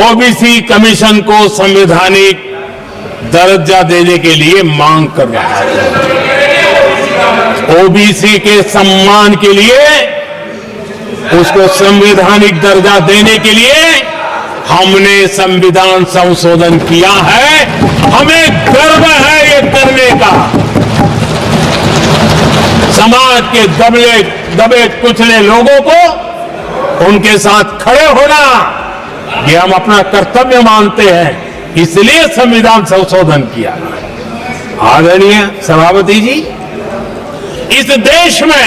OBC commission को संवैधानिक दर्जा देने के लिए मांग कर रहा है। ओबीसी के सम्मान के लिए उसको संवैधानिक दर्जा देने के लिए हमने संविधान संशोधन किया है। हमें गर्व है ये करने का। समाज के दबे कुचले लोगों को उनके साथ खड़े होना ये हम अपना कर्तव्य मानते हैं, इसलिए संविधान संशोधन किया। आदरणीय सभापति जी, इस देश में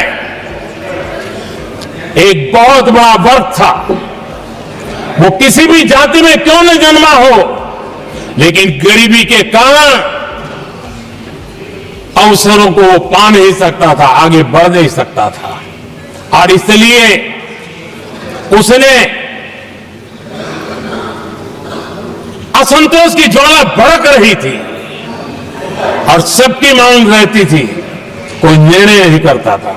एक बहुत बड़ा वर्ग था, वो किसी भी जाति में क्यों न जन्मा हो, लेकिन गरीबी के कारण अवसरों को वो पा नहीं सकता था, आगे बढ़ नहीं सकता था, और इसलिए उसने असंतोष की ज्वाला भड़क रही थी और सबकी मांग रहती थी, कोई निर्णय नहीं करता था।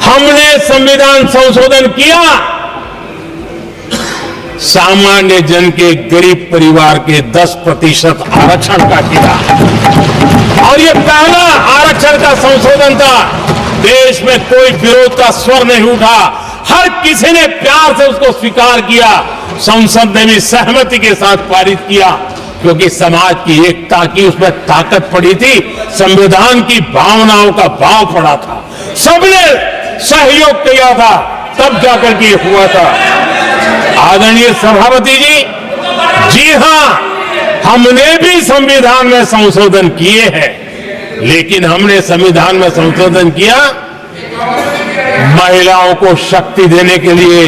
हमने संविधान संशोधन किया, सामान्य जन के गरीब परिवार के 10% आरक्षण का किया, और ये पहला आरक्षण का संशोधन था। देश में कोई विरोध का स्वर नहीं उठा, हर किसी ने प्यार से उसको स्वीकार किया। संसद ने भी सहमति के साथ पारित किया, क्योंकि समाज की एकता की उसमें ताकत पड़ी थी, संविधान की भावनाओं का भाव पड़ा था, सबने सहयोग किया था, तब जाकर के हुआ था। आदरणीय सभापति जी, जी हां, हमने भी संविधान में संशोधन किए हैं, लेकिन हमने संविधान में संशोधन किया महिलाओं को शक्ति देने के लिए।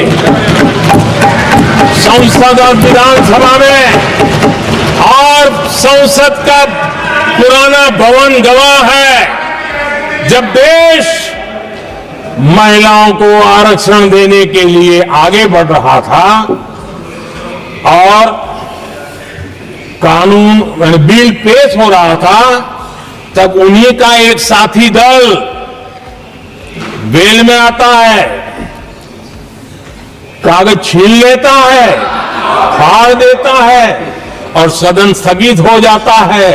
संसद और विधानसभा में और संसद का पुराना भवन गवाह है, जब देश महिलाओं को आरक्षण देने के लिए आगे बढ़ रहा था और कानून बिल पेश हो रहा था, तब उन्हीं का एक साथी दल वेल में आता है, कागज छीन लेता है, फाड़ देता है और सदन स्थगित हो जाता है,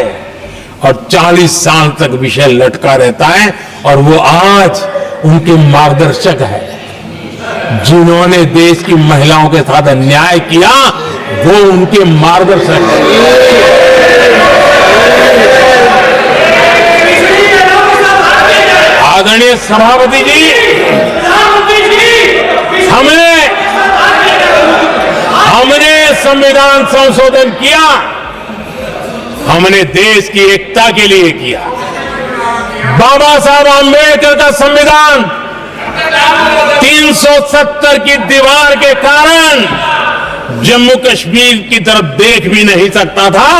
और 40 साल तक विषय लटका रहता है। और वो आज उनके मार्गदर्शक है, जिन्होंने देश की महिलाओं के साथ अन्याय किया, वो उनके मार्गदर्शक है। आदरणीय सभापति जी, हमने संविधान संशोधन किया, हमने देश की एकता के लिए किया। बाबा साहब आंबेडकर का संविधान 370 की दीवार के कारण जम्मू कश्मीर की तरफ देख भी नहीं सकता था।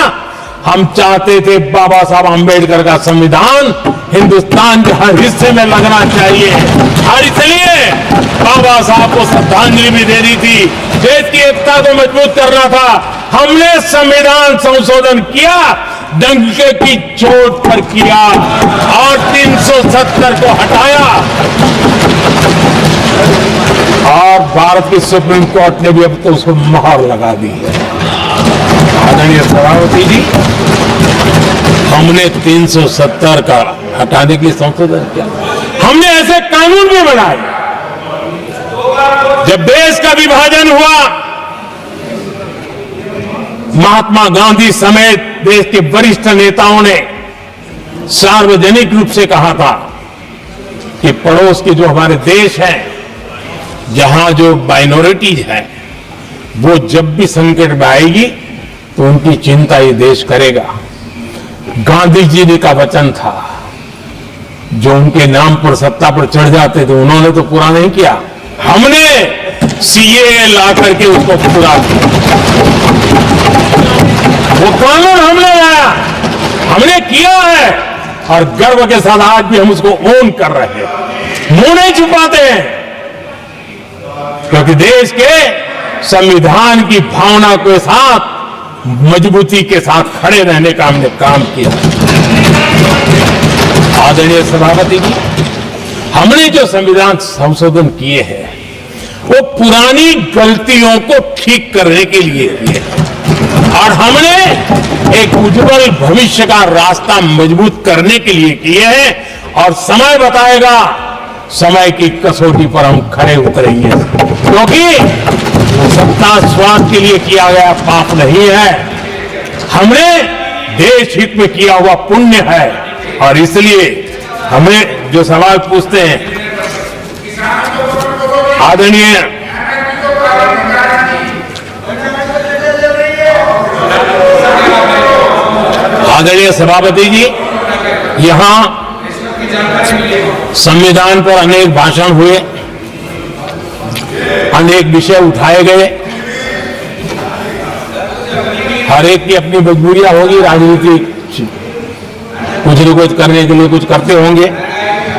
हम चाहते थे बाबा साहब आंबेडकर का संविधान हिंदुस्तान के हर हिस्से में लगना चाहिए, और इसलिए बाबा साहब को श्रद्धांजलि भी देनी थी, देश की एकता को मजबूत करना था। हमने संविधान संशोधन किया, डंके की चोट पर किया और 370 को हटाया, और भारत की सुप्रीम कोर्ट ने भी अब तो उसको मोहर लगा दी है। आदरणीय सभापति जी, हमने 370 का हटाने के लिए संशोधन किया। हमने ऐसे कानून भी बनाए। जब देश का विभाजन हुआ, महात्मा गांधी समेत देश के वरिष्ठ नेताओं ने सार्वजनिक रूप से कहा था कि पड़ोस के जो हमारे देश हैं, जहां जो माइनॉरिटीज है, वो जब भी संकट में आएगी तो उनकी चिंता ये देश करेगा। गांधी जी ने का वचन था, जो उनके नाम पर सत्ता पर चढ़ जाते थे उन्होंने तो पूरा नहीं किया, हमने सीएए ला करके उसको पूरा किया। वो कानून हमने लाया, हमने किया है, और गर्व के साथ आज भी हम उसको ओन कर रहे हैं, मुंह नहीं छुपाते हैं, क्योंकि देश के संविधान की भावना के साथ मजबूती के साथ खड़े रहने का हमने काम किया। आदरणीय सभापति जी, हमने जो संविधान संशोधन किए हैं वो पुरानी गलतियों को ठीक करने के लिए किए हैं। और हमने एक उज्जवल भविष्य का रास्ता मजबूत करने के लिए किए हैं और समय बताएगा, समय की कसौटी पर हम खरे उतरेंगे, क्योंकि सत्ता स्वार्थ के लिए किया गया पाप नहीं है, हमने देश हित में किया हुआ पुण्य है। और इसलिए हमें जो सवाल पूछते हैं आदरणीय सभापति जी, यहां संविधान पर अनेक भाषण हुए, अनेक विषय उठाए गए, हर एक की अपनी मजबूरियां होगी, राजनीति कुछ न कुछ करने के लिए कुछ करते होंगे।